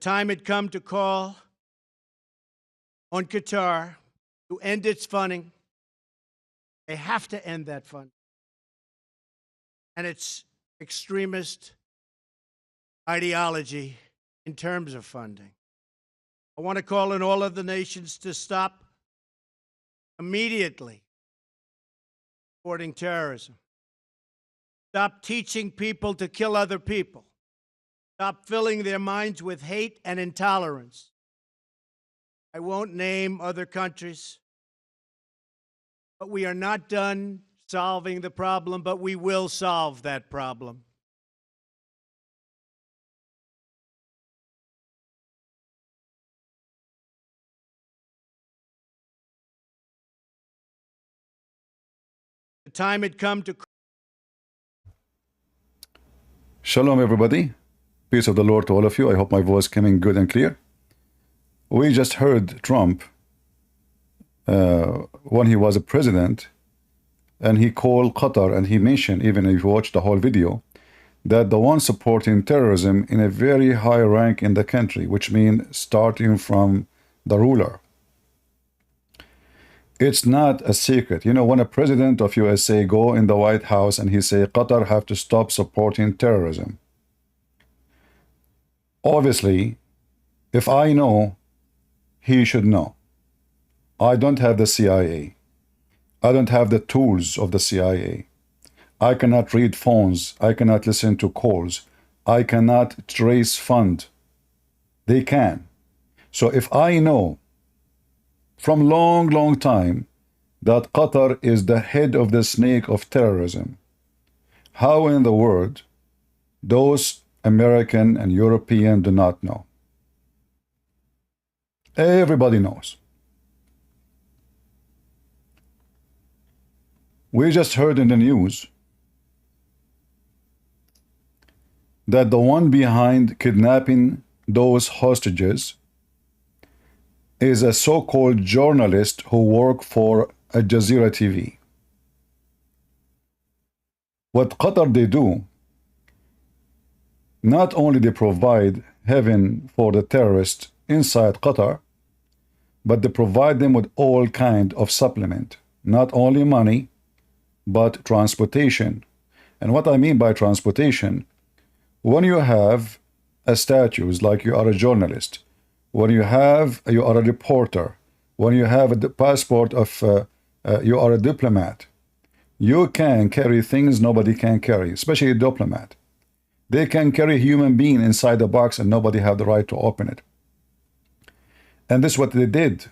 time had come to call on Qatar to end its funding. They have to end that funding and its extremist ideology in terms of funding. I want to call on all of the nations to stop immediately supporting terrorism. Stop teaching people to kill other people. Stop filling their minds with hate and intolerance. I won't name other countries, but we are not done solving the problem, but we will solve that problem. The time had come to... Shalom, everybody. Peace of the Lord to all of you. I hope my voice coming good and clear. We just heard Trump when he was a president, and he called Qatar, and he mentioned, even if you watch the whole video, that the one supporting terrorism in a very high rank in the country, which means starting from the ruler. It's not a secret. You know, when a president of USA go in the White House and he say Qatar have to stop supporting terrorism. Obviously, if I know, he should know. I don't have the CIA. I don't have the tools of the CIA. I cannot read phones. I cannot listen to calls. I cannot trace fund. They can. So if I know from long time that Qatar is the head of the snake of terrorism, how in the world those American and European do not know? Everybody knows. We just heard in the news that the one behind kidnapping those hostages is a so-called journalist who works for Jazeera TV. What Qatar they do, not only they provide heaven for the terrorists inside Qatar, but they provide them with all kind of supplement, not only money, but transportation. And what I mean by transportation, when you have a status like you are a journalist, when you are a reporter, when you have a passport of you are a diplomat, you can carry things nobody can carry, especially a diplomat. They can carry a human being inside a box and nobody have the right to open it. And this is what they did.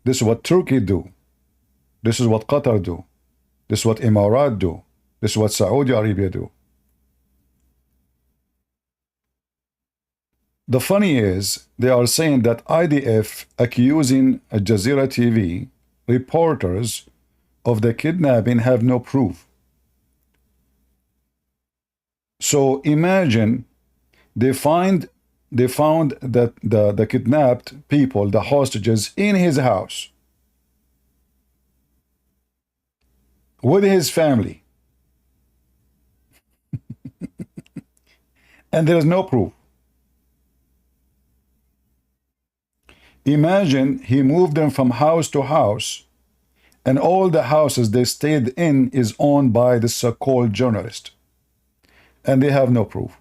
This is what Turkey do. This is what Qatar do. This is what Emirat do. This is what Saudi Arabia do. The funny is, they are saying that IDF accusing Jazeera TV reporters of the kidnapping have no proof. So imagine they found that the kidnapped people, the hostages, in his house with his family, and there is no proof. Imagine he moved them from house to house, and all the houses they stayed in is owned by the so-called journalist, and they have no proof.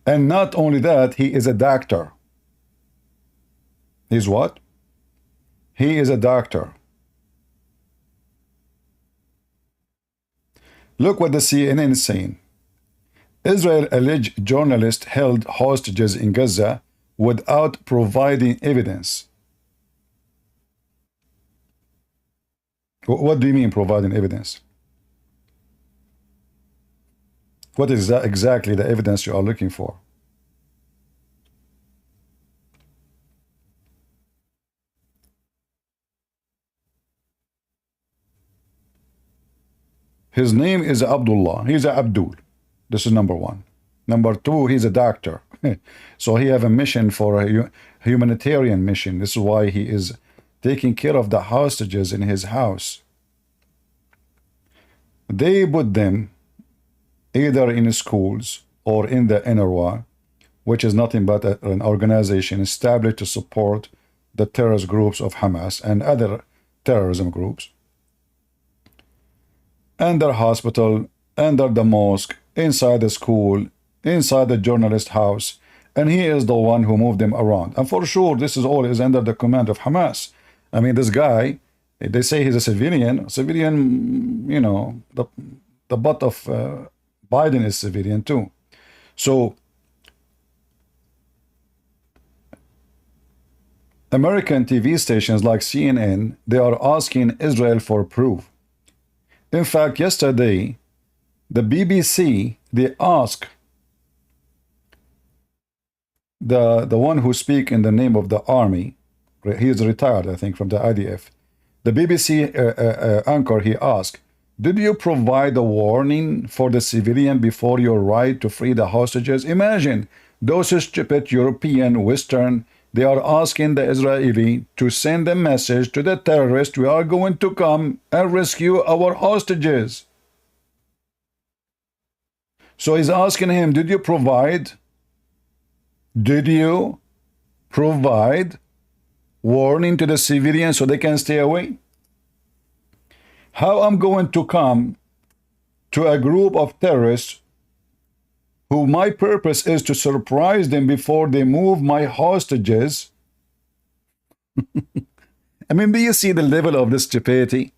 And not only that, he is a doctor. He's what? He is a doctor. Look what the CNN is saying. Israel alleged journalist held hostages in Gaza without providing evidence. What do you mean providing evidence? What is that exactly the evidence you are looking for? His name is Abdullah. He's a Abdul. This is number one. Number two, he's a doctor. So he have a mission for a humanitarian mission. This is why he is taking care of the hostages in his house. They put them either in schools or in the NRY, which is nothing but an organization established to support the terrorist groups of Hamas and other terrorism groups, under hospital, under the mosque, inside the school, inside the journalist house, and he is the one who moved them around. And for sure, this is all is under the command of Hamas. I mean, this guy, they say he's a civilian. Civilian, you know, the butt of Biden is civilian too. So American TV stations like CNN, they are asking Israel for proof. In fact, yesterday, the BBC, they asked the one who speak in the name of the army, he is retired, I think, from the IDF. The BBC anchor, he asked, did you provide a warning for the civilian before your right to free the hostages? Imagine, those stupid European, Western, they are asking the Israeli to send a message to the terrorists, we are going to come and rescue our hostages. So he's asking him, did you provide warning to the civilians so they can stay away? How I'm going to come to a group of terrorists who my purpose is to surprise them before they move my hostages? I mean, do you see the level of this stupidity?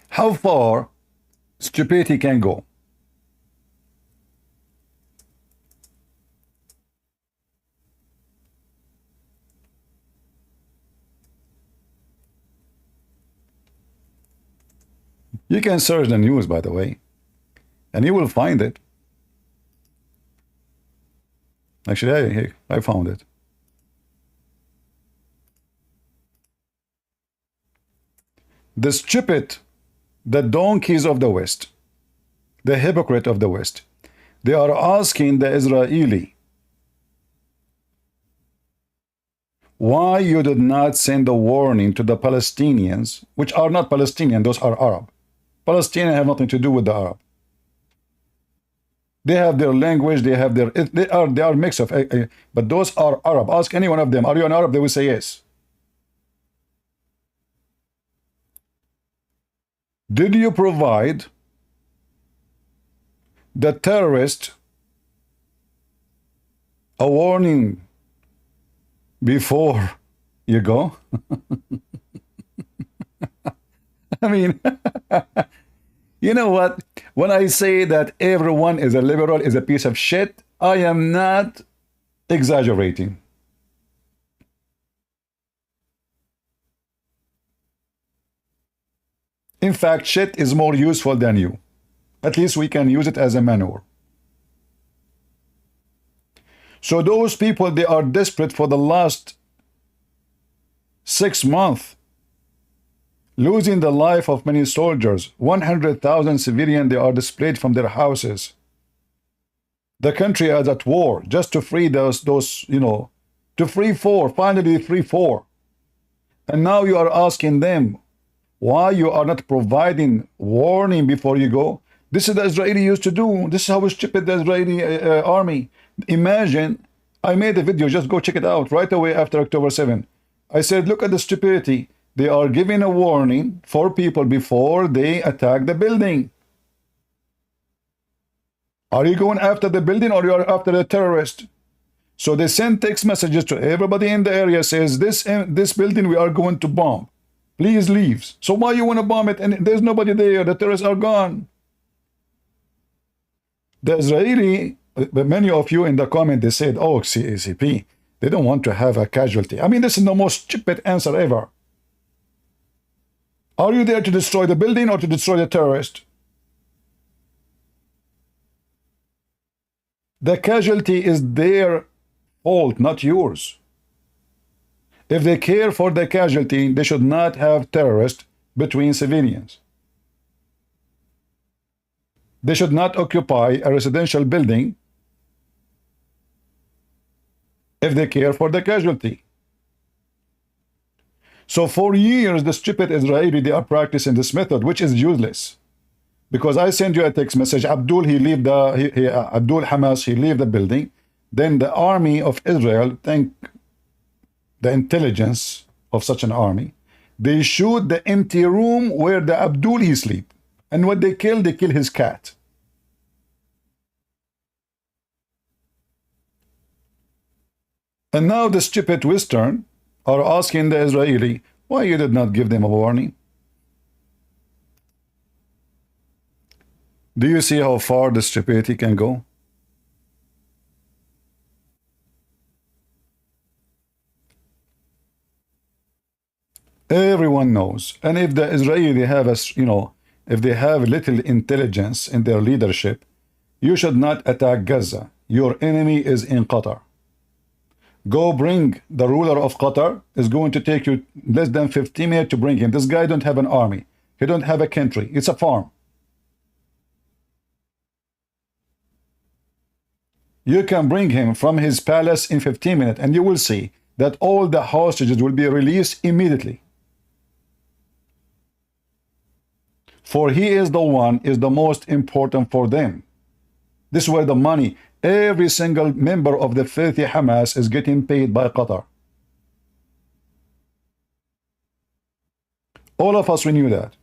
How far stupidity can go? You can search the news, by the way, and you will find it. Actually, I found it. The stupid, the donkeys of the West, the hypocrite of the West, they are asking the Israeli, why you did not send a warning to the Palestinians, which are not Palestinian, those are Arab. Palestinians have nothing to do with the Arab. They have their language, they have their, they are mix of, but those are Arab. Ask any one of them, are you an Arab? They will say yes. Did you provide the terrorist a warning before you go? I mean, you know what? When I say that everyone is a liberal, is a piece of shit, I am not exaggerating. In fact, shit is more useful than you. At least we can use it as a manure. So those people, they are desperate for the last 6 months, losing the life of many soldiers. 100,000 civilians, they are displaced from their houses. The country is at war just to free those you know, to free finally free four. And now you are asking them why you are not providing warning before you go. This is the Israeli used to do. This is how stupid the Israeli army. Imagine, I made a video, just go check it out right away after October 7. I said, look at the stupidity. They are giving a warning for people before they attack the building. Are you going after the building or you are after the terrorist? So they send text messages to everybody in the area, says, this building we are going to bomb. Please leave. So why you want to bomb it? And there's nobody there. The terrorists are gone. The Israeli, many of you in the comment, they said, oh, CACP, they don't want to have a casualty. I mean, this is the most stupid answer ever. Are you there to destroy the building or to destroy the terrorist? The casualty is their fault, not yours. If they care for the casualty, they should not have terrorists between civilians. They should not occupy a residential building if they care for the casualty. So for years, the stupid Israeli, they are practicing this method, which is useless. Because I send you a text message, Abdul, Abdul Hamas, he leave the building. Then the army of Israel, thank the intelligence of such an army, they shoot the empty room where the Abdul he sleep. And what they kill his cat. And now the stupid Western are asking the Israeli, why you did not give them a warning? Do you see how far the stupidity can go? Everyone knows. And if the Israeli have if they have little intelligence in their leadership, you should not attack Gaza. Your enemy is in Qatar. Go bring the ruler of Qatar. Is going to take you less than 15 minutes to bring him. This guy don't have an army. He don't have a country. It's a farm. You can bring him from his palace in 15 minutes and you will see that all the hostages will be released immediately. For he is the one is the most important for them. This is where the money, every single member of the filthy Hamas is getting paid by Qatar. All of us, we knew that.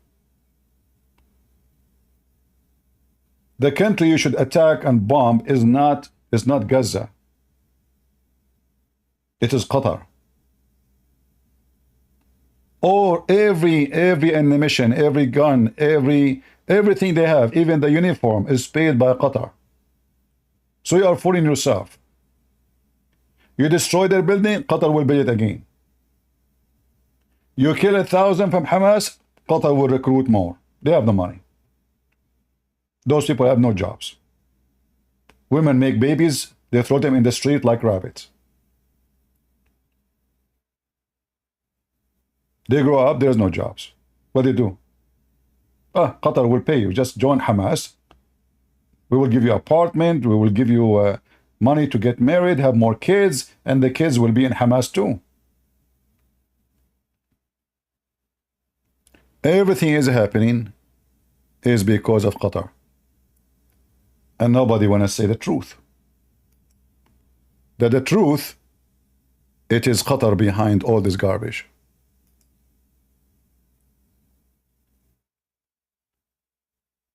The country you should attack and bomb is not Gaza. It is Qatar. Or every ammunition, every gun, everything they have, even the uniform is paid by Qatar. So you are fooling yourself. You destroy their building, Qatar will build it again. You kill 1,000 from Hamas, Qatar will recruit more. They have the money. Those people have no jobs. Women make babies, they throw them in the street like rabbits. They grow up, there's no jobs. What do they do? Qatar will pay you. Just join Hamas. We will give you apartment. We will give you money to get married, have more kids, and the kids will be in Hamas too. Everything is happening is because of Qatar. And nobody want to say the truth. That the truth, it is Qatar behind all this garbage.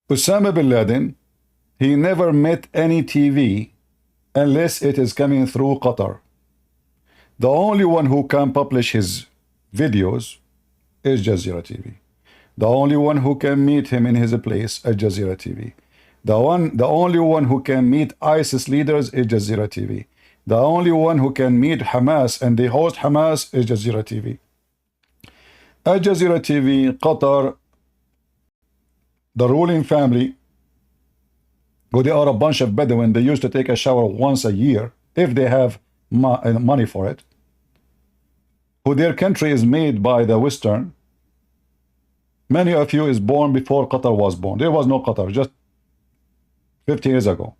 Osama bin Laden, he never met any TV unless it is coming through Qatar. The only one who can publish his videos is Jazeera TV. The only one who can meet him in his place is Jazeera TV. The only one who can meet ISIS leaders is Jazeera TV. The only one who can meet Hamas and they host Hamas is Jazeera TV. At Jazeera TV, Qatar, the ruling family, who they are a bunch of Bedouin, they used to take a shower once a year, if they have money for it, who their country is made by the Western. Many of you is born before Qatar was born. There was no Qatar, just 50 years ago.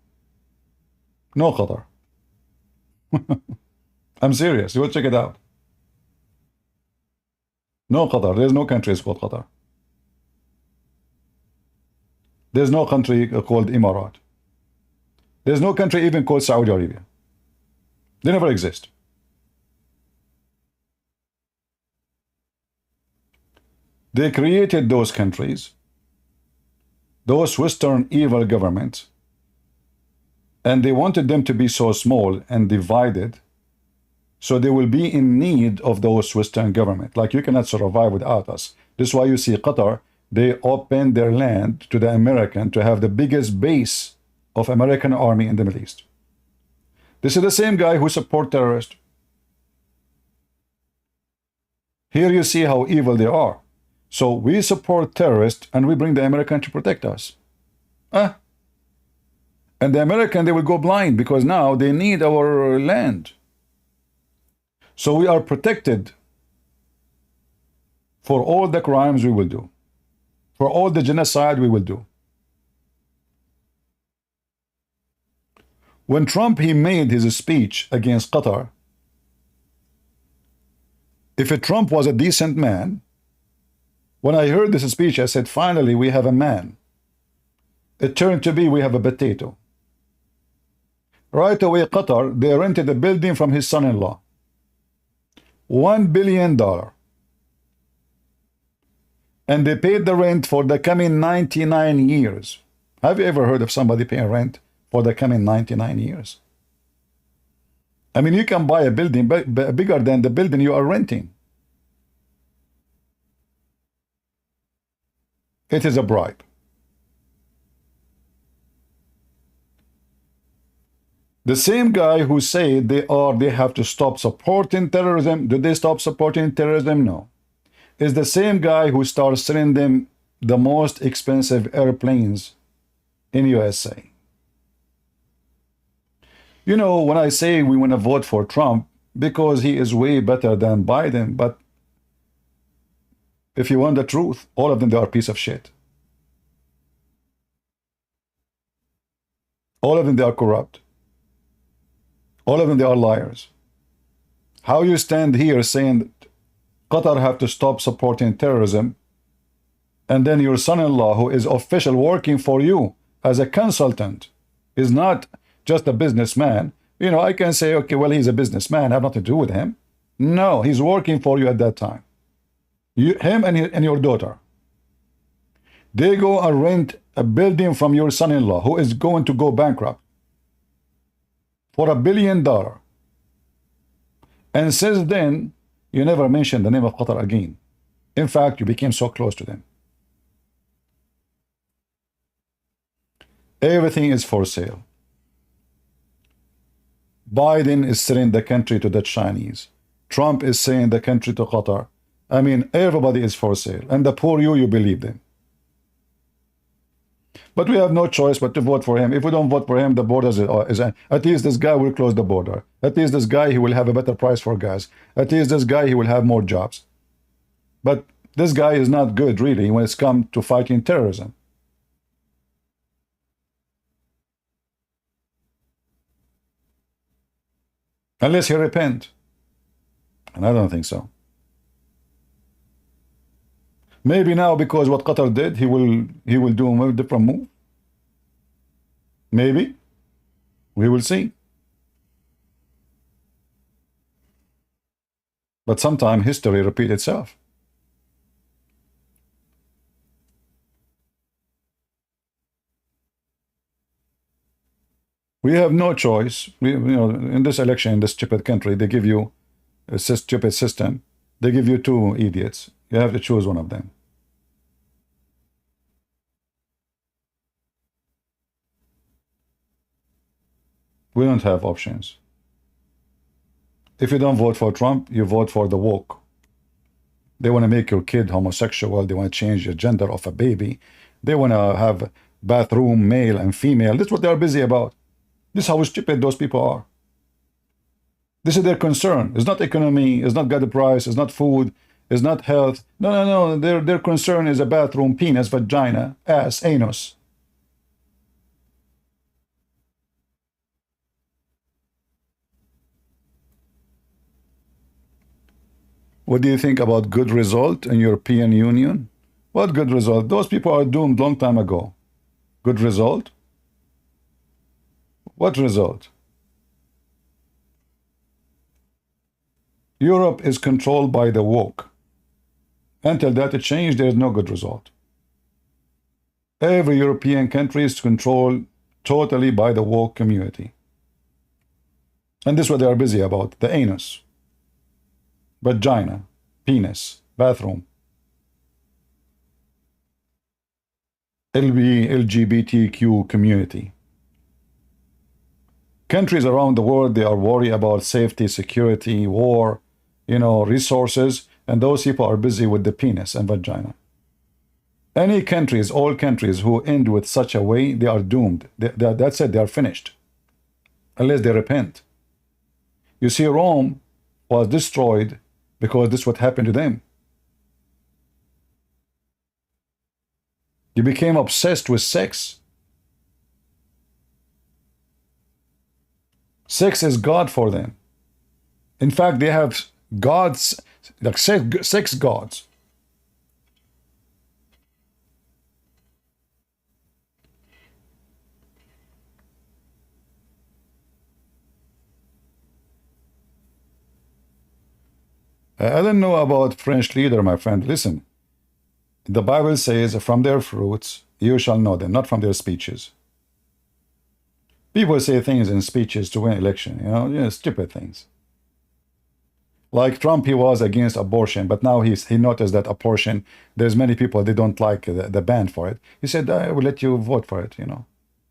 No Qatar. I'm serious. You will check it out. No Qatar. There's no country called Qatar. There's no country called Emirat. There's no country even called Saudi Arabia. They never exist. They created those countries, those Western evil governments, and they wanted them to be so small and divided, so they will be in need of those Western government. Like, you cannot survive without us. This is why you see Qatar, they opened their land to the American to have the biggest base of American army in the Middle East. This is the same guy who support terrorists. Here you see how evil they are. So we support terrorists and we bring the American to protect us. And the American, they will go blind because now they need our land. So we are protected for all the crimes we will do, for all the genocide we will do. When Trump, he made his speech against Qatar, If Trump was a decent man, when I heard this speech, I said, finally, we have a man. It turned to be we have a potato. Right away, Qatar, they rented a building from his son-in-law. $1 billion. And they paid the rent for the coming 99 years. Have you ever heard of somebody paying rent for the coming 99 years? I mean, you can buy a building bigger than the building you are renting. It is a bribe. The same guy who said they have to stop supporting terrorism, did they stop supporting terrorism? No. Is the same guy who starts selling them the most expensive airplanes in USA. You know, when I say we want to vote for Trump because he is way better than Biden, but if you want the truth, all of them, they are a piece of shit. All of them, they are corrupt. All of them, they are liars. How you stand here saying Qatar have to stop supporting terrorism, and then your son-in-law, who is official working for you as a consultant, is not just a businessman. You know, I can say, okay, well, he's a businessman, I have nothing to do with him. No, he's working for you at that time. Him and your daughter. They go and rent a building from your son-in-law, who is going to go bankrupt, for $1 billion. And since then, you never mentioned the name of Qatar again. In fact, you became so close to them. Everything is for sale. Biden is selling the country to the Chinese. Trump is selling the country to Qatar. I mean, everybody is for sale. And the poor you believe them. But we have no choice but to vote for him. If we don't vote for him, the border is at least this guy will close the border. At least this guy, he will have a better price for gas. At least this guy, he will have more jobs. But this guy is not good, really, when it's come to fighting terrorism. Unless he repent. And I don't think so. Maybe now, because what Qatar did, he will do a different move. Maybe. We will see. But sometimes history repeats itself. We have no choice. You know, in this election, in this stupid country, they give you a stupid system. They give you two idiots. You have to choose one of them. We don't have options. If you don't vote for Trump, you vote for the woke. They want to make your kid homosexual. They want to change the gender of a baby. They want to have bathroom, male and female. That's what they are busy about. This is how stupid those people are. This is their concern. It's not economy. It's not gas price. It's not food. It's not health. No. Their concern is a bathroom, penis, vagina, ass, anus. What do you think about good result in European Union? What good result? Those people are doomed long time ago. Good result? What result? Europe is controlled by the woke. Until that change, there is no good result. Every European country is controlled totally by the woke community. And this is what they are busy about, the anus, vagina, penis, bathroom, LGBTQ community. Countries around the world, they are worried about safety, security, war, you know, resources, and those people are busy with the penis and vagina. Any countries, all countries who end with such a way, they are doomed. That's it, they are finished. Unless they repent. You see, Rome was destroyed because this is what happened to them. They became obsessed with sex. Sex is God for them. In fact, they have gods, like sex gods. I don't know about French leader, my friend. Listen, the Bible says, from their fruits you shall know them, not from their speeches. People say things in speeches to win election, stupid things. Like Trump, he was against abortion, but now he noticed that abortion, there's many people, they don't like the ban for it. He said, I will let you vote for it,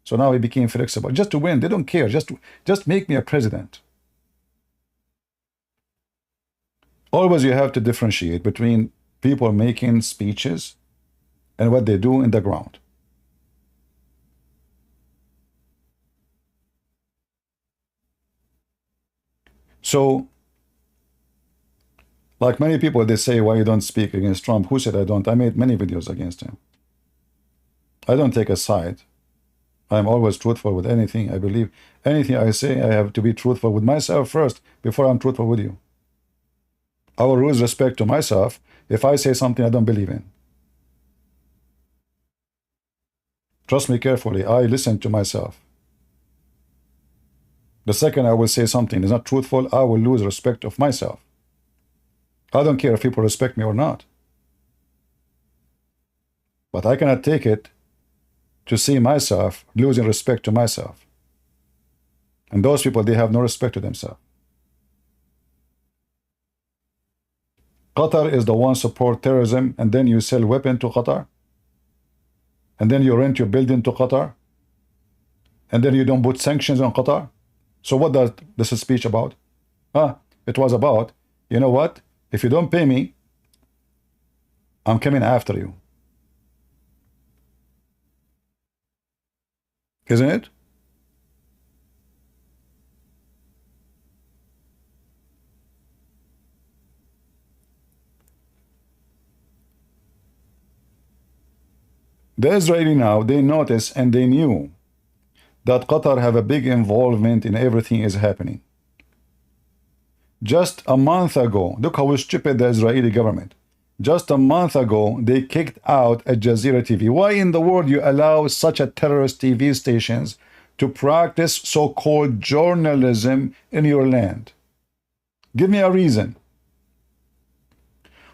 So now he became flexible. Just to win, they don't care. Just make me a president. Always you have to differentiate between people making speeches and what they do in the ground. So, like many people, they say, why you don't speak against Trump? Who said I don't? I made many videos against him. I don't take a side. I'm always truthful with anything I believe. Anything I say, I have to be truthful with myself first before I'm truthful with you. I will lose respect to myself if I say something I don't believe in. Trust me carefully. I listen to myself. The second I will say something is not truthful, I will lose respect of myself. I don't care if people respect me or not. But I cannot take it to see myself losing respect to myself. And those people, they have no respect to themselves. Qatar is the one support terrorism, and then you sell weapons to Qatar. And then you rent your building to Qatar. And then you don't put sanctions on Qatar. So what does this speech about? It was about, you know what? If you don't pay me, I'm coming after you. Isn't it? The Israeli now, they noticed and they knew that Qatar have a big involvement in everything is happening. Just a month ago, look how stupid the Israeli government. Just a month ago, they kicked out a Jazeera TV. Why in the world you allow such a terrorist TV stations to practice so-called journalism in your land? Give me a reason.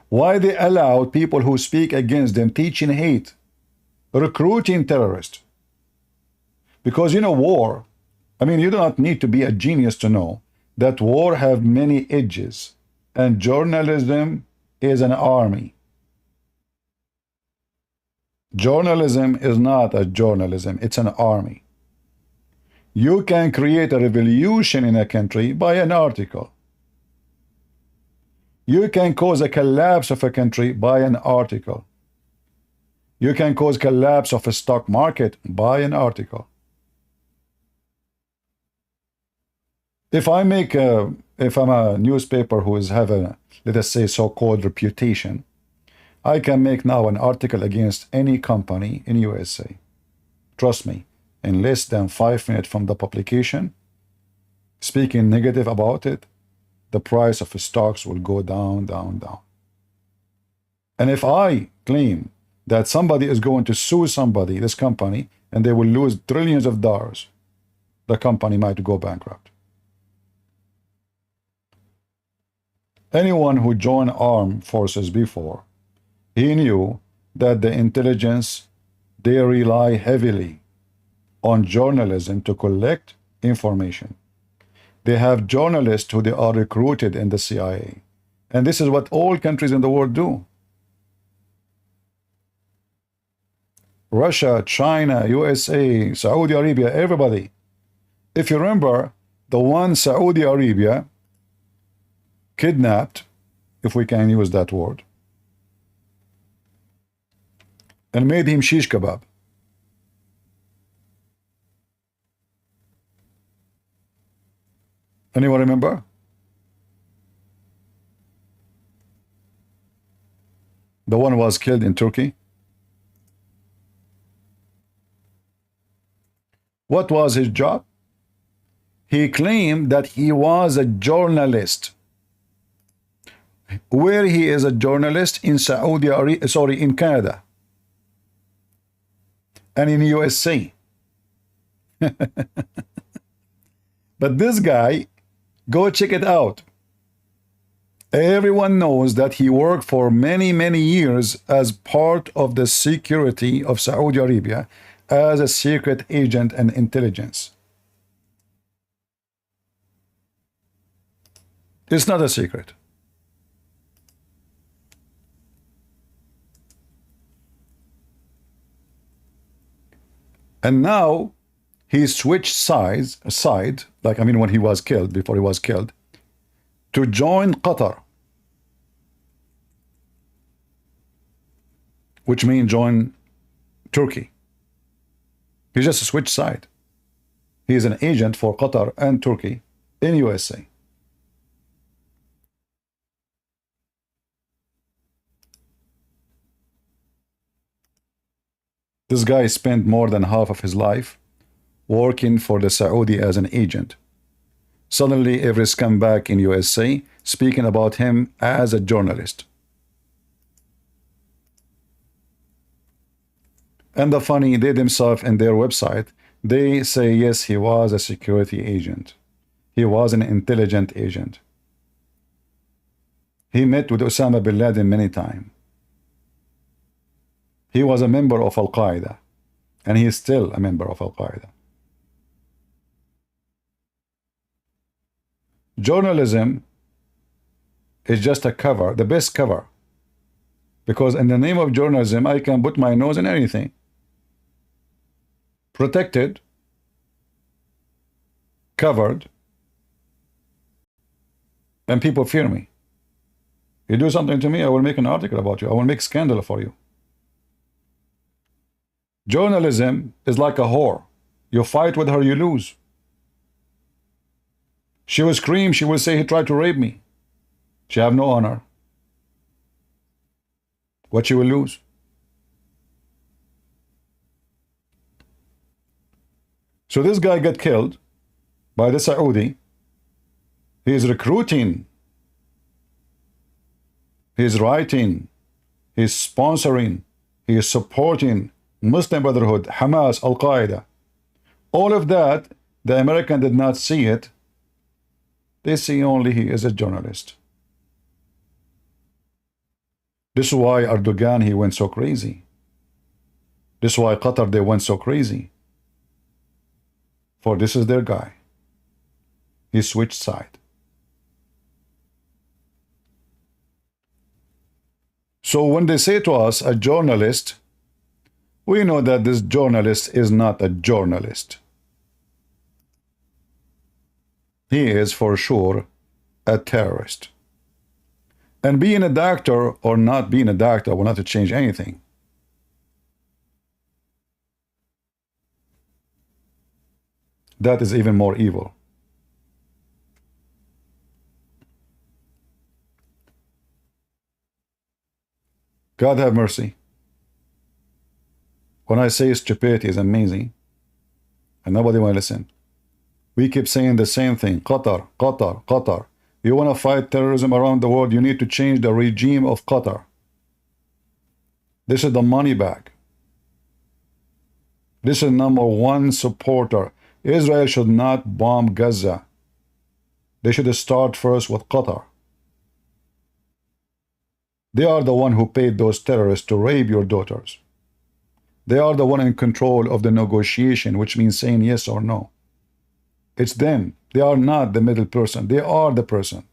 Why they allowed people who speak against them teaching hate, recruiting terrorists? Because war, you do not need to be a genius to know that war have many edges, and journalism is an army. Journalism is not a journalism, it's an army. You can create a revolution in a country by an article. You can cause a collapse of a country by an article. You can cause collapse of a stock market by an article. If I'm a newspaper who have a, let us say, so-called reputation, I can make now an article against any company in USA. Trust me, in less than 5 minutes from the publication, speaking negative about it, the price of stocks will go down, down, down. And if I claim that somebody is going to sue somebody, this company, and they will lose trillions of dollars, the company might go bankrupt. Anyone who joined armed forces before, he knew that the intelligence, they rely heavily on journalism to collect information. They have journalists who they are recruited in the CIA. And this is what all countries in the world do. Russia, China, USA, Saudi Arabia, everybody. If you remember, the one Saudi Arabia kidnapped, if we can use that word, and made him shish kebab. Anyone remember? The one was killed in Turkey. What was his job? He claimed that he was a journalist. where he is a journalist in Saudi Arabia, sorry, in Canada and in USA. But this guy, go check it out. Everyone knows that he worked for many, many years as part of the security of Saudi Arabia as a secret agent and intelligence. It's not a secret. And now he switched side, like, I mean, when he was killed, before he was killed, to join Qatar, which means join Turkey. He just switched side. He is an agent for Qatar and Turkey in USA. This guy spent more than half of his life working for the Saudi as an agent. Suddenly, every scumbag in USA speaking about him as a journalist. And the funny, they themselves in their website, they say, yes, he was a security agent. He was an intelligent agent. He met with Osama bin Laden many times. He was a member of Al-Qaeda, and he is still a member of Al-Qaeda. Journalism is just a cover, the best cover. Because in the name of journalism, I can put my nose in anything. Protected, covered, and people fear me. You do something to me, I will make an article about you. I will make scandal for you. Journalism is like a whore. You fight with her, you lose. She will scream, she will say he tried to rape me. She have no honor. What she will lose? So this guy got killed by the Saudi. He is recruiting. He is writing. He is sponsoring. He is supporting Muslim Brotherhood, Hamas, Al-Qaeda. All of that, the American did not see it. They see only he is a journalist. This is why Erdogan, he went so crazy. This is why Qatar, they went so crazy. For this is their guy. He switched side. So when they say to us, a journalist, we know that this journalist is not a journalist. He is for sure a terrorist. And being a doctor or not being a doctor will not change anything. That is even more evil. God have mercy. When I say stupidity is amazing, and nobody will listen. We keep saying the same thing. Qatar, Qatar, Qatar. You want to fight terrorism around the world, you need to change the regime of Qatar. This is the money bag. This is #1 supporter. Israel should not bomb Gaza. They should start first with Qatar. They are the one who paid those terrorists to rape your daughters. They are the one in control of the negotiation, which means saying yes or no. It's them. They are not the middle person. They are the person.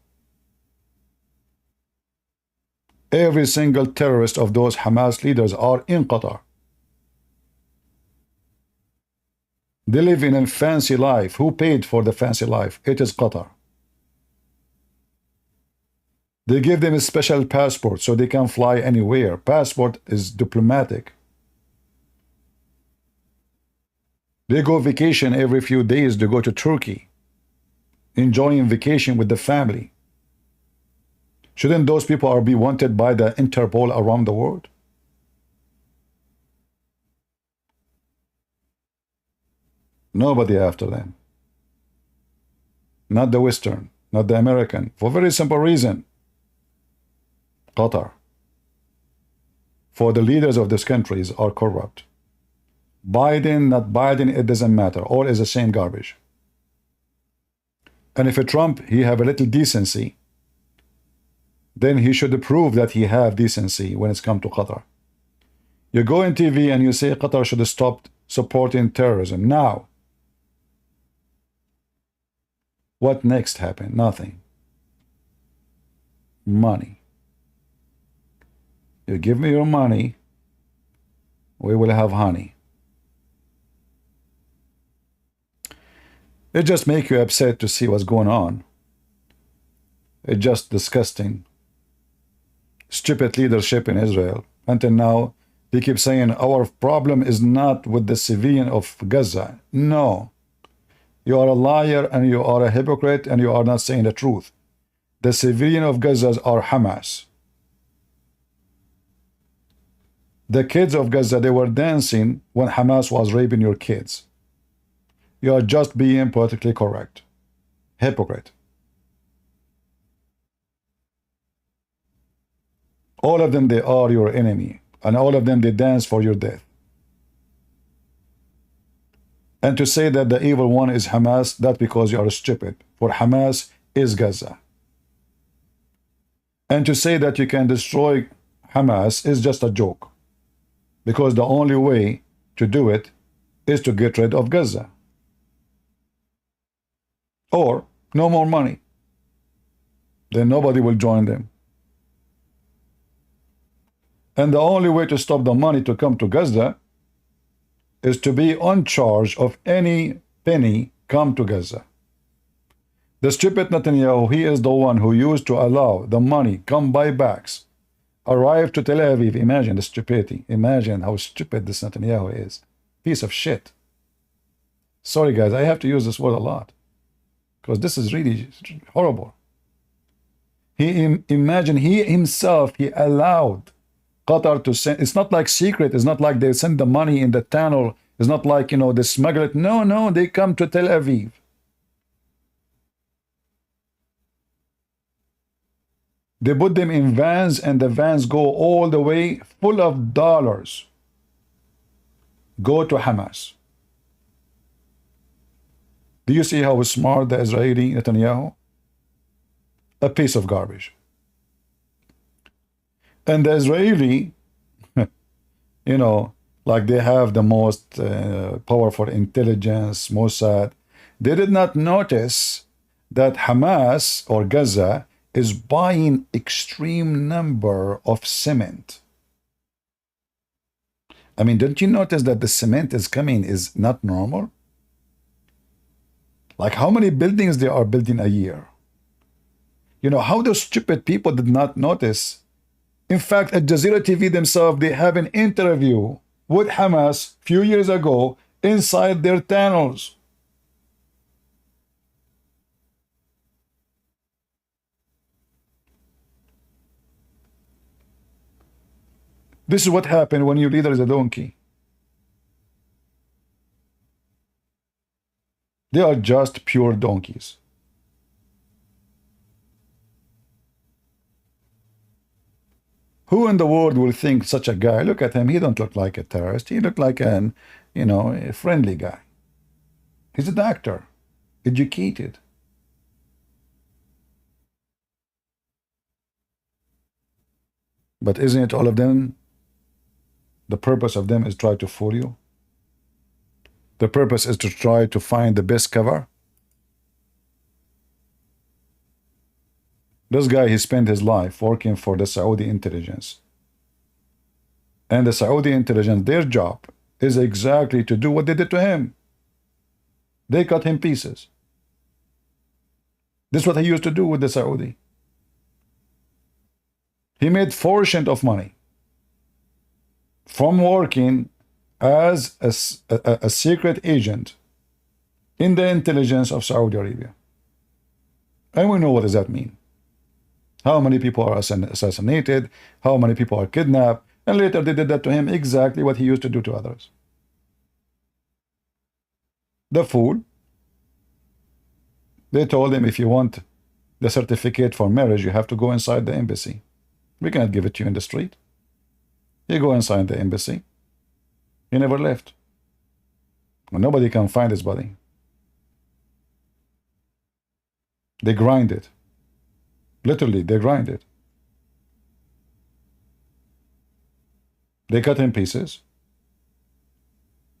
Every single terrorist of those Hamas leaders are in Qatar. They live in a fancy life. Who paid for the fancy life? It is Qatar. They give them a special passport so they can fly anywhere. Passport is diplomatic. They go vacation every few days to go to Turkey, enjoying vacation with the family. Shouldn't those people be wanted by the Interpol around the world? Nobody after them. Not the Western, not the American, for a very simple reason. Qatar. For the leaders of these countries are corrupt. Biden, not Biden, it doesn't matter. All is the same garbage. And if a Trump, he have a little decency, then he should prove that he have decency when it's come to Qatar. You go on TV and you say Qatar should have stopped supporting terrorism. Now, what next happened? Nothing. Money. You give me your money, we will have honey. It just makes you upset to see what's going on. It's just disgusting. Stupid leadership in Israel. Until now, they keep saying our problem is not with the civilian of Gaza. No. You are a liar and you are a hypocrite and you are not saying the truth. The civilian of Gaza are Hamas. The kids of Gaza, they were dancing when Hamas was raping your kids. You are just being politically correct. Hypocrite. All of them, they are your enemy. And all of them, they dance for your death. And to say that the evil one is Hamas, that's because you are stupid. For Hamas is Gaza. And to say that you can destroy Hamas is just a joke. Because the only way to do it is to get rid of Gaza. Or no more money. Then nobody will join them. And the only way to stop the money to come to Gaza is to be on charge of any penny come to Gaza. The stupid Netanyahu, he is the one who used to allow the money come by bags arrive to Tel Aviv. Imagine the stupidity. Imagine how stupid this Netanyahu is. Piece of shit. Sorry guys, I have to use this word a lot because this is really horrible. Imagine he himself, he allowed Qatar to send. It's not like secret. It's not like they send the money in the tunnel. It's not like, you know, they smuggle it. No, they come to Tel Aviv. They put them in vans and the vans go all the way full of dollars. Go to Hamas. Do you see how smart the Israeli Netanyahu? A piece of garbage. And the Israeli, you know, like they have the most powerful intelligence, Mossad. They did not notice that Hamas or Gaza is buying extreme number of cement. I mean, didn't you notice that the cement is coming is not normal? Like how many buildings they are building a year? You know, how those stupid people did not notice. In fact, at Jazeera TV themselves, they have an interview with Hamas a few years ago inside their tunnels. This is what happened when your leader is a donkey. They are just pure donkeys. Who in the world will think such a guy? Look at him. He don't look like a terrorist. He look like an, you know, a friendly guy. He's a doctor, educated. But isn't it all of them? The purpose of them is try to fool you. The purpose is to try to find the best cover. This guy, he spent his life working for the Saudi intelligence. And the Saudi intelligence, their job is exactly to do what they did to him. They cut him pieces. This is what he used to do with the Saudi. He made fortune of money from working as a secret agent in the intelligence of Saudi Arabia. And we know what does that mean. How many people are assassinated, how many people are kidnapped, and later they did that to him, exactly what he used to do to others. The fool, they told him if you want the certificate for marriage, you have to go inside the embassy. We cannot give it to you in the street. You go inside the embassy. He never left. Well, nobody can find his body. They grind it. Literally, they grind it. They cut in pieces.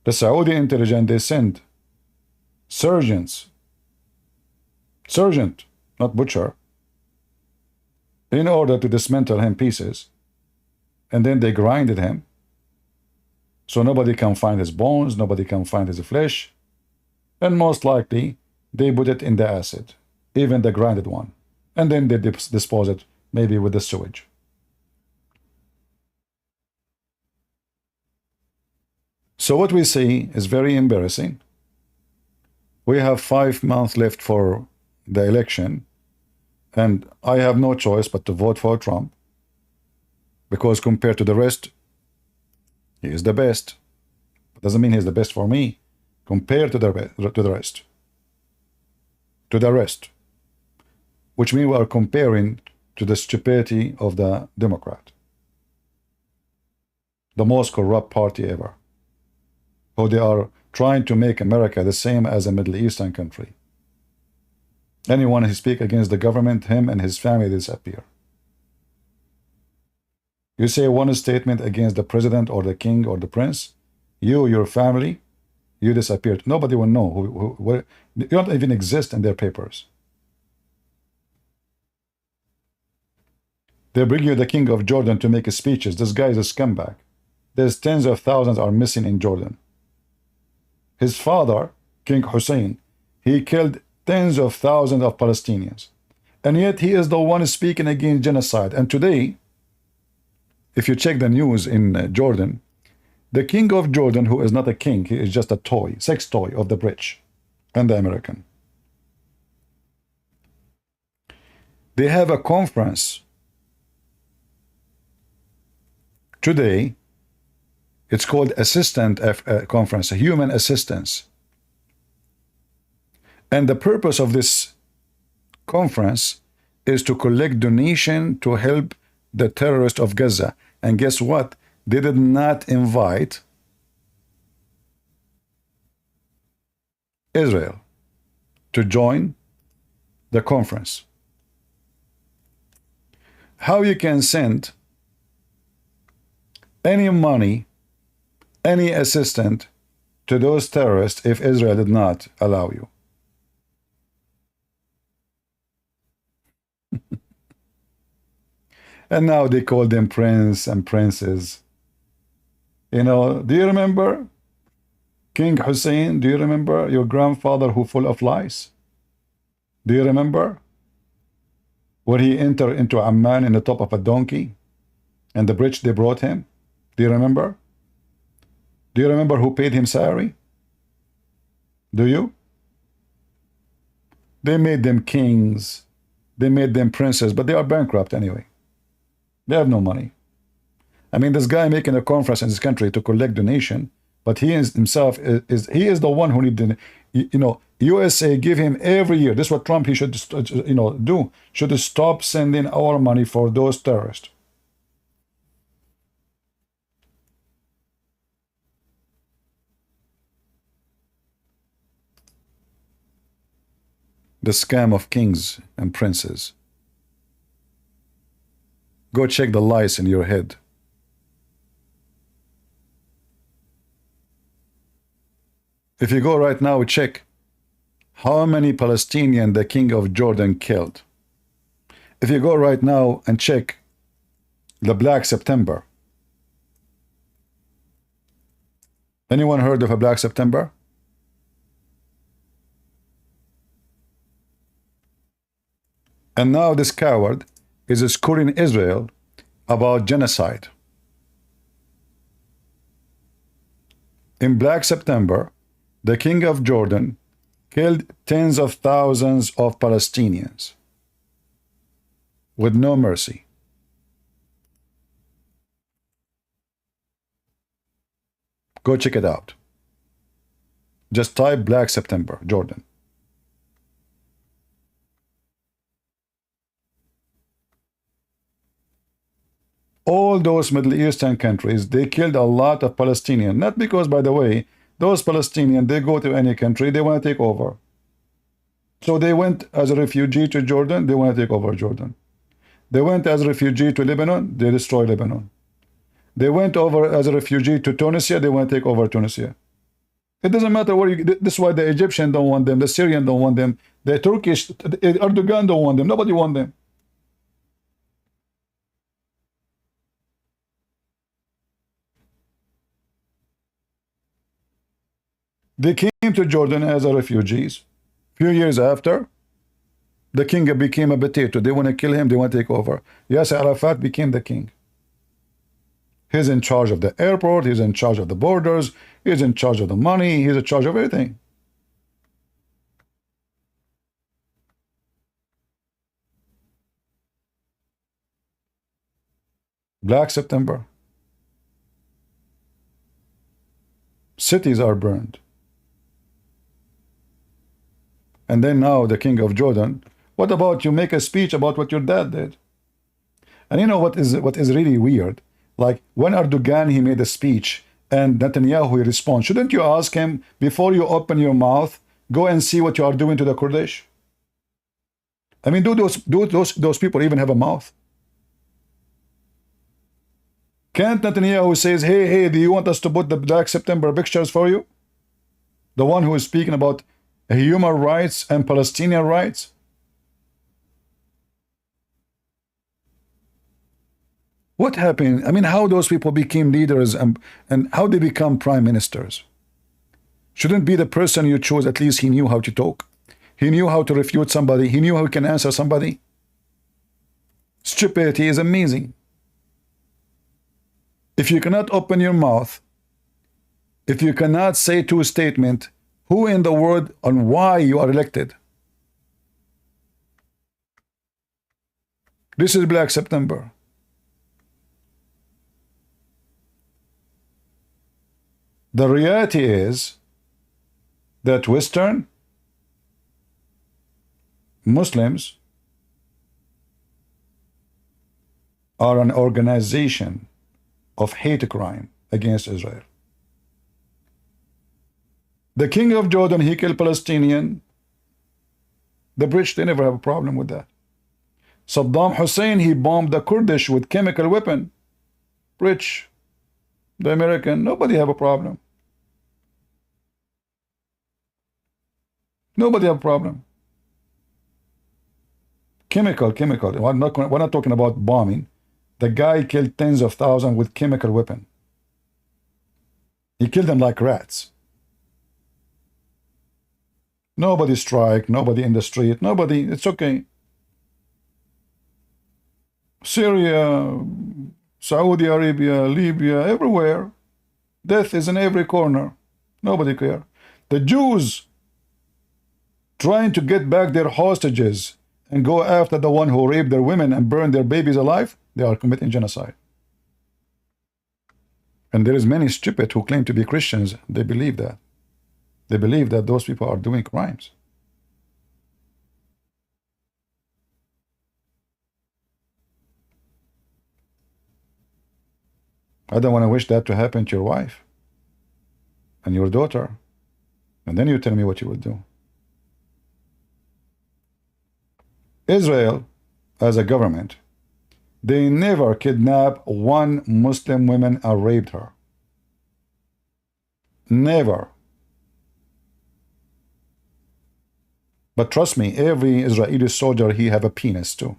The Saudi intelligence, they send surgeons, sergeant, not butcher, in order to dismantle him pieces, and then they grinded him, so nobody can find his bones, nobody can find his flesh, and most likely they put it in the acid, even the grinded one, and then they dispose it maybe with the sewage. So what we see is very embarrassing. We have 5 months left for the election, and I have no choice but to vote for Trump, because compared to the rest, he is the best. It doesn't mean he's the best for me. Compared to the rest, which means we are comparing to the stupidity of the Democrat, the most corrupt party ever, who they are trying to make America the same as a Middle Eastern country. Anyone who speaks against the government, him and his family disappear. You say one statement against the president or the king or the prince, your family, you disappeared. Nobody will know you don't even exist in their papers. They bring you the king of Jordan to make speeches. This guy is a scumbag. There's tens of thousands are missing in Jordan. His father, King Hussein, he killed tens of thousands of Palestinians. And yet he is the one speaking against genocide. And today, if you check the news in Jordan, the king of Jordan, who is not a king, he is just a toy, sex toy of the British and the American. They have a conference today. It's called Assistant Conference, a human assistance. And the purpose of this conference is to collect donation to help the terrorists of Gaza. And guess what? They did not invite Israel to join the conference. How you can send any money, any assistance to those terrorists if Israel did not allow you? And now they call them prince and princess. You know, do you remember King Hussein? Do you remember your grandfather who full of lies? Do you remember when he entered into Amman in the top of a donkey and the bridge they brought him? Do you remember? Do you remember who paid him salary? Do you? They made them kings. They made them princes, but they are bankrupt anyway. They have no money. I mean, this guy making a conference in this country to collect donation, but he is himself is the one who need the, you know, USA give him every year. This is what Trump he should do. Should stop sending our money for those terrorists. The scam of kings and princes. Go check the lies in your head. If you go right now, check how many Palestinians the king of Jordan killed. If you go right now and check the Black September. Anyone heard of a Black September? And now this coward is scoring Israel about genocide. In Black September, the king of Jordan killed tens of thousands of Palestinians with no mercy. Go check it out. Just type Black September, Jordan. All those Middle Eastern countries, they killed a lot of Palestinians. Not because, by the way, those Palestinians, they go to any country, they want to take over. So they went as a refugee to Jordan, they want to take over Jordan. They went as a refugee to Lebanon, they destroy Lebanon. They went over as a refugee to Tunisia, they want to take over Tunisia. It doesn't matter where you, this is why the Egyptian don't want them, the Syrian don't want them, the Turkish, Erdogan don't want them, nobody want them. They came to Jordan as a refugees. Few years after, the king became a potato. They want to kill him, they want to take over. Yasser Arafat became the king. He's in charge of the airport, he's in charge of the borders, he's in charge of the money, he's in charge of everything. Black September. Cities are burned. And then now the king of Jordan, what about you make a speech about what your dad did? And you know what is really weird? Like when Erdogan, he made a speech and Netanyahu, he responds, shouldn't you ask him before you open your mouth, go and see what you are doing to the Kurdish? I mean, do those people even have a mouth? Can't Netanyahu says, hey, do you want us to put the Black September pictures for you? The one who is speaking about human rights and Palestinian rights? What happened? I mean, how those people became leaders and how they become prime ministers? Shouldn't be the person you chose, at least he knew how to talk. He knew how to refute somebody. He knew how he can answer somebody. Stupidity is amazing. If you cannot open your mouth, if you cannot say two statements, who in the world on why you are elected? This is Black September. The reality is that Western Muslims are an organization of hate crime against Israel. The king of Jordan, he killed Palestinian. The British, they never have a problem with that. Saddam Hussein, he bombed the Kurdish with chemical weapon. British, the American, nobody have a problem. Nobody have a problem. Chemical. We're not talking about bombing. The guy killed tens of thousands with chemical weapon. He killed them like rats. Nobody strike, nobody in the street, nobody, it's okay. Syria, Saudi Arabia, Libya, everywhere. Death is in every corner. Nobody care. The Jews trying to get back their hostages and go after the one who raped their women and burned their babies alive, they are committing genocide. And there is many stupid who claim to be Christians, they believe that. They believe that those people are doing crimes. I don't want to wish that to happen to your wife and your daughter. And then you tell me what you would do. Israel, as a government, they never kidnapped one Muslim woman and raped her. Never. But trust me, every Israeli soldier, he have a penis too.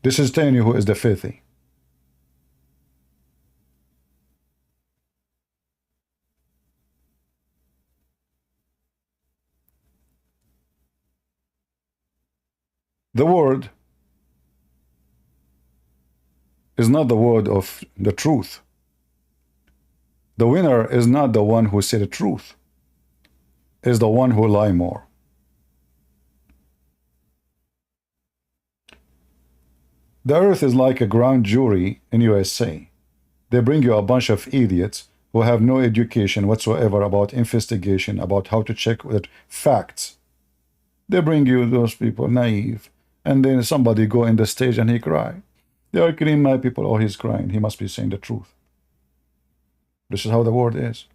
This is telling you who is the filthy. The word is not the word of the truth. The winner is not the one who said the truth. Is the one who lie more. The earth is like a grand jury in USA. They bring you a bunch of idiots who have no education whatsoever about investigation, about how to check with facts. They bring you those people naive, and then somebody go in the stage and he cry. They are killing my people. Oh, he's crying. He must be saying the truth. This is how the world is.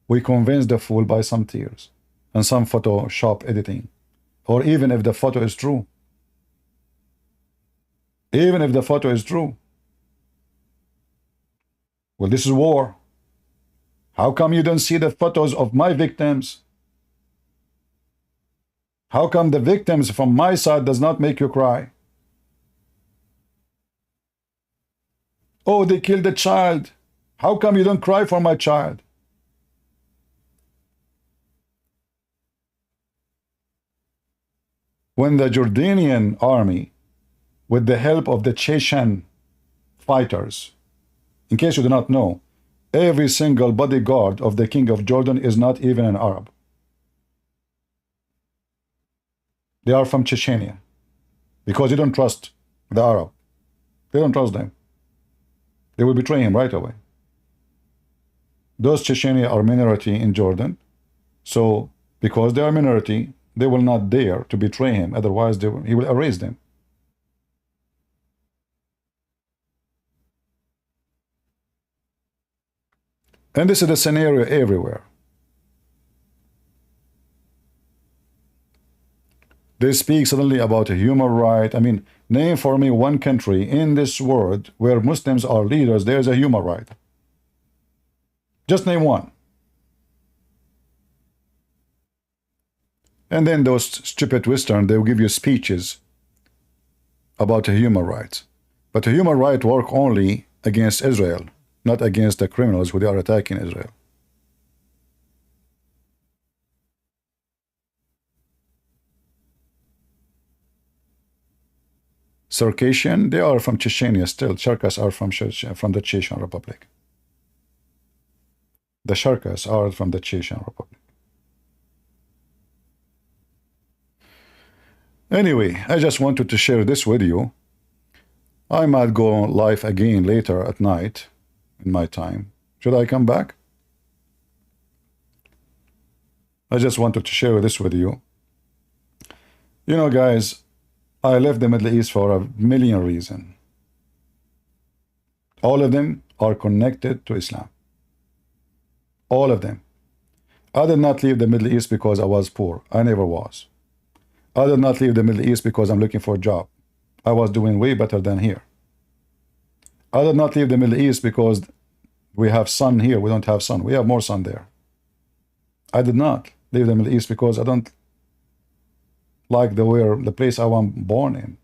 We convince the fool by some tears and some Photoshop editing, or even if the photo is true. Even if the photo is true. Well, this is war. How come you don't see the photos of my victims? How come the victims from my side does not make you cry? Oh, they killed a child. How come you don't cry for my child? When the Jordanian army, with the help of the Chechen fighters, in case you do not know, every single bodyguard of the king of Jordan is not even an Arab. They are from Chechnya, because you don't trust the Arab. They don't trust them. They will betray him right away. Those Chechnya are minority in Jordan, so because they are minority, they will not dare to betray him. Otherwise, he will erase them. And this is the scenario everywhere. They speak suddenly about a human right. I mean, name for me one country in this world where Muslims are leaders, there's a human right. Just name one. And then those stupid Western, they will give you speeches about a human rights. But a human right work only against Israel, not against the criminals who they are attacking Israel. Circassian, they are from Chechnya still. Cherkasses are from the Chechen Republic. The Cherkasses are from the Chechen Republic. Anyway, I just wanted to share this with you. I might go live again later at night in my time. Should I come back? I just wanted to share this with you. You know, guys, I left the Middle East for a million reasons. All of them are connected to Islam. All of them. I did not leave the Middle East because I was poor. I never was. I did not leave the Middle East because I'm looking for a job. I was doing way better than here. I did not leave the Middle East because we have sun here. We don't have sun. We have more sun there. I did not leave the Middle East because I don't like the place I was born in.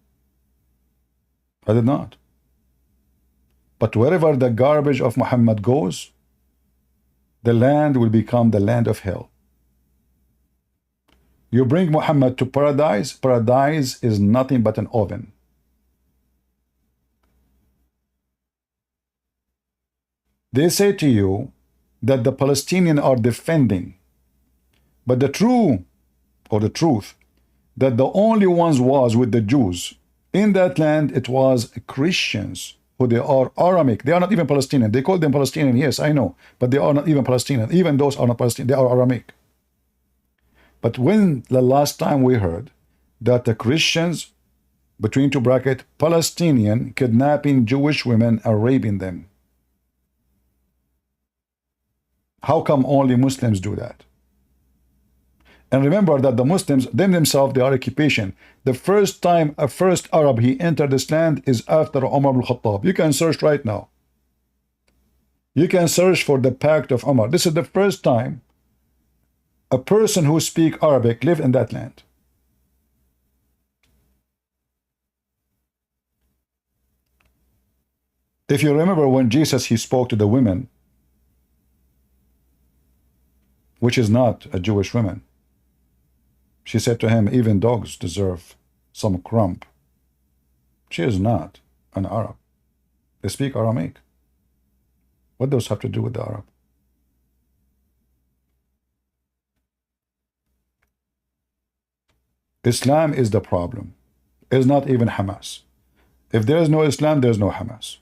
I did not. But wherever the garbage of Muhammad goes, the land will become the land of hell. You bring Muhammad to paradise, paradise is nothing but an oven. They say to you that the Palestinians are defending, but the truth, that the only ones was with the Jews. In that land, it was Christians, who they are Aramic. They are not even Palestinian. They call them Palestinian, yes, I know, but they are not even Palestinian. Even those are not Palestinian, they are Aramic. But when the last time we heard that the Christians, between two brackets, Palestinian, kidnapping Jewish women and raping them? How come only Muslims do that? And remember that the Muslims, themselves, they are occupation. The first time a first Arab he entered this land is after Umar ibn Khattab. You can search right now. You can search for the Pact of Umar. This is the first time a person who speaks Arabic lived in that land. If you remember when Jesus, he spoke to the women, which is not a Jewish woman. She said to him, even dogs deserve some crumb. She is not an Arab. They speak Aramaic. What does have to do with the Arab? Islam is the problem. It's not even Hamas. If there is no Islam, there is no Hamas.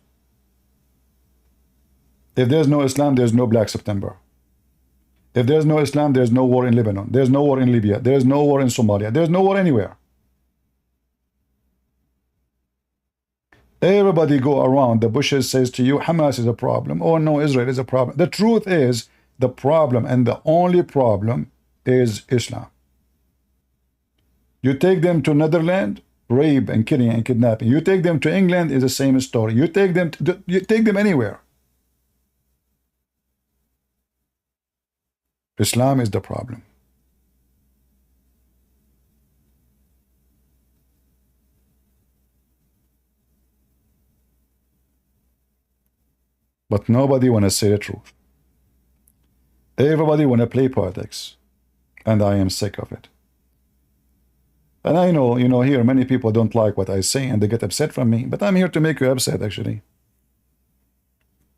If there is no Islam, there is no Black September. If there is no Islam, there is no war in Lebanon. There is no war in Libya. There is no war in Somalia. There is no war anywhere. Everybody go around the bushes says to you, Hamas is a problem. Oh no, Israel is a problem. The truth is, the problem and the only problem is Islam. You take them to Netherlands, rape and killing and kidnapping. You take them to England, is the same story. You take them anywhere. Islam is the problem. But nobody want to say the truth. Everybody want to play politics. And I am sick of it. And I know, here many people don't like what I say and they get upset from me. But I'm here to make you upset, actually.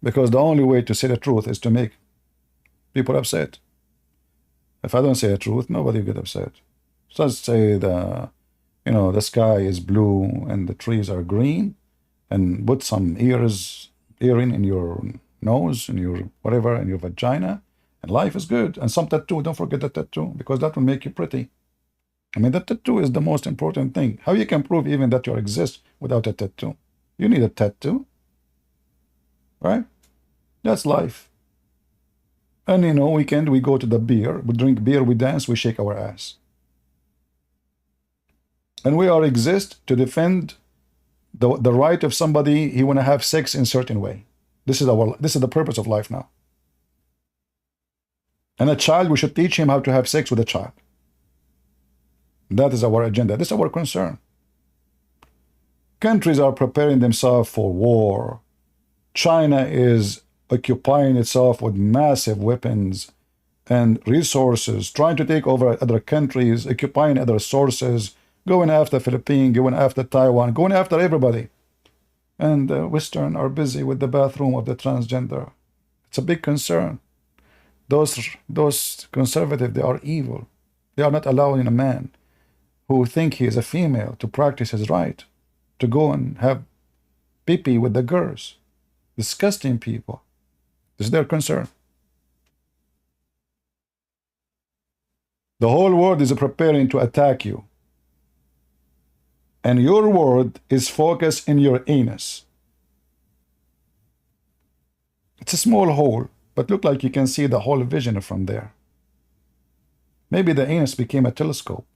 Because the only way to say the truth is to make people upset. If I don't say the truth, nobody will get upset. Just say the sky is blue and the trees are green, and put some earring in your nose, in your whatever, in your vagina, and life is good. And some tattoo, don't forget the tattoo, because that will make you pretty. I mean, the tattoo is the most important thing. How you can prove even that you exist without a tattoo? You need a tattoo, right? That's life. And weekend we go to the beer, we drink beer, we dance, we shake our ass. And we exist to defend the right of somebody. He want to have sex in certain way. This is the purpose of life now. And a child, we should teach him how to have sex with a child. That is our agenda. This is our concern. Countries are preparing themselves for war. China is occupying itself with massive weapons and resources, trying to take over other countries, occupying other sources, going after Philippines, going after Taiwan, going after everybody. And the Western are busy with the bathroom of the transgender. It's a big concern. Those conservatives, they are evil. They are not allowing a man who think he is a female to practice his right to go and have pee-pee with the girls. Disgusting people. This is their concern. The whole world is preparing to attack you. And your world is focused in your anus. It's a small hole, but look like you can see the whole vision from there. Maybe the anus became a telescope.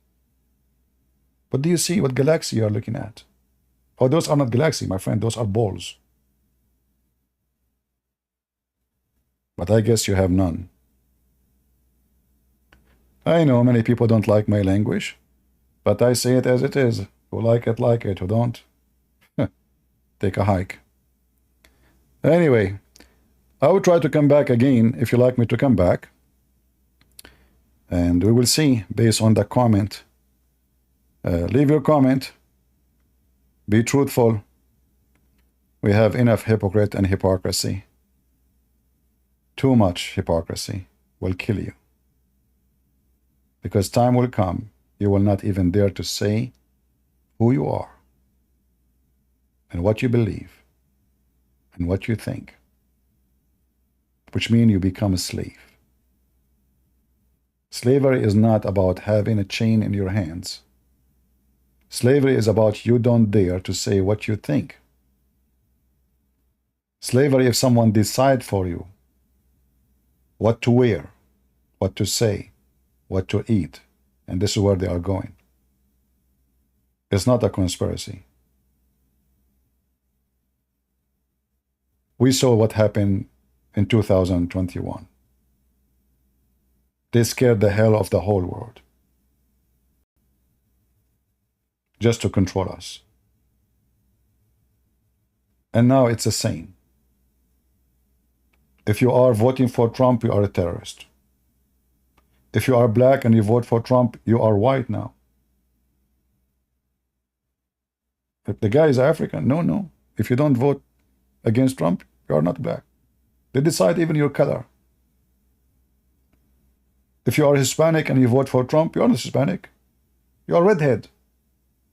But do you see what galaxy you are looking at? Oh, those are not galaxy, my friend. Those are balls. But I guess you have none. I know many people don't like my language, but I say it as it is. Who like it. Who don't, take a hike. Anyway, I will try to come back again if you like me to come back. And we will see based on the comment. Leave your comment. Be truthful. We have enough hypocrite and hypocrisy. Too much hypocrisy will kill you. Because time will come, you will not even dare to say who you are and what you believe and what you think, which means you become a slave. Slavery is not about having a chain in your hands. Slavery is about you don't dare to say what you think. Slavery if someone decides for you what to wear, what to say, what to eat, and this is where they are going. It's not a conspiracy. We saw what happened in 2021. They scared the hell of the whole world just to control us. And now it's the same. If you are voting for Trump, you are a terrorist. If you are black and you vote for Trump, you are white now. If the guy is African, no. If you don't vote against Trump, you are not black. They decide even your color. If you are Hispanic and you vote for Trump, you are not Hispanic. You are redhead.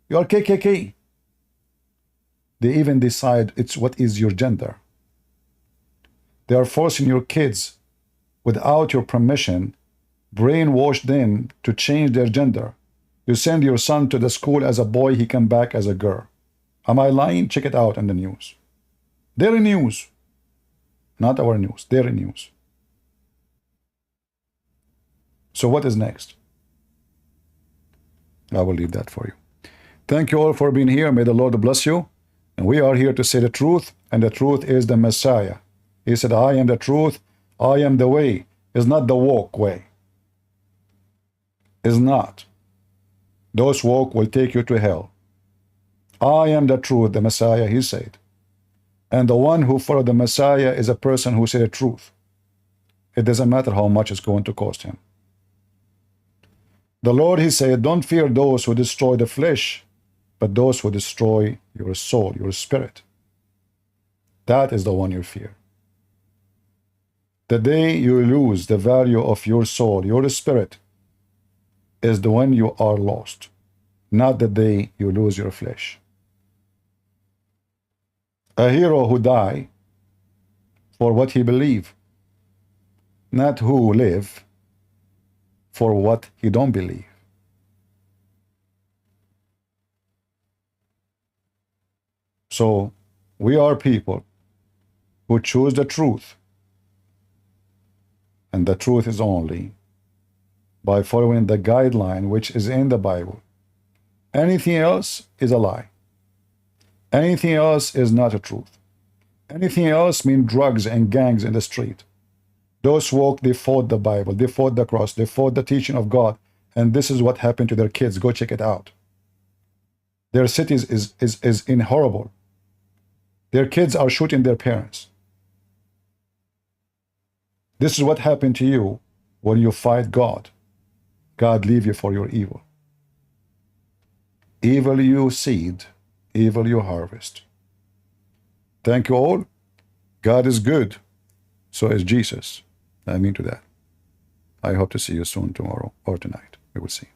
You are KKK. They even decide what is your gender. They are forcing your kids without your permission, brainwash them to change their gender. You send your son to the school as a boy, he come back as a girl. Am I lying? Check it out in the news. Their news. Not our news. Their news. So what is next? I will leave that for you. Thank you all for being here. May the Lord bless you. And we are here to say the truth, and the truth is the Messiah. He said, I am the truth, I am the way. It's not the walk way. It's not. Those walk will take you to hell. I am the truth, the Messiah, he said. And the one who followed the Messiah is a person who said the truth. It doesn't matter how much it's going to cost him. The Lord, he said, don't fear those who destroy the flesh, but those who destroy your soul, your spirit. That is the one you fear. The day you lose the value of your soul, your spirit, is the when you are lost, not the day you lose your flesh. A hero who died for what he believed, not who live for what he don't believe. So we are people who choose the truth, and the truth is only by following the guideline which is in the Bible. Anything else is a lie. Anything else is not a truth. Anything else means drugs and gangs in the street. Those walk, they fought the Bible, they fought the cross, they fought the teaching of God, and this is what happened to their kids. Go check it out. Their cities is in horrible. Their kids are shooting their parents. This is what happened to you when you fight God. God leave you for your evil. Evil you seed, evil you harvest. Thank you all. God is good. So is Jesus. I mean to that. I hope to see you soon tomorrow or tonight. We will see.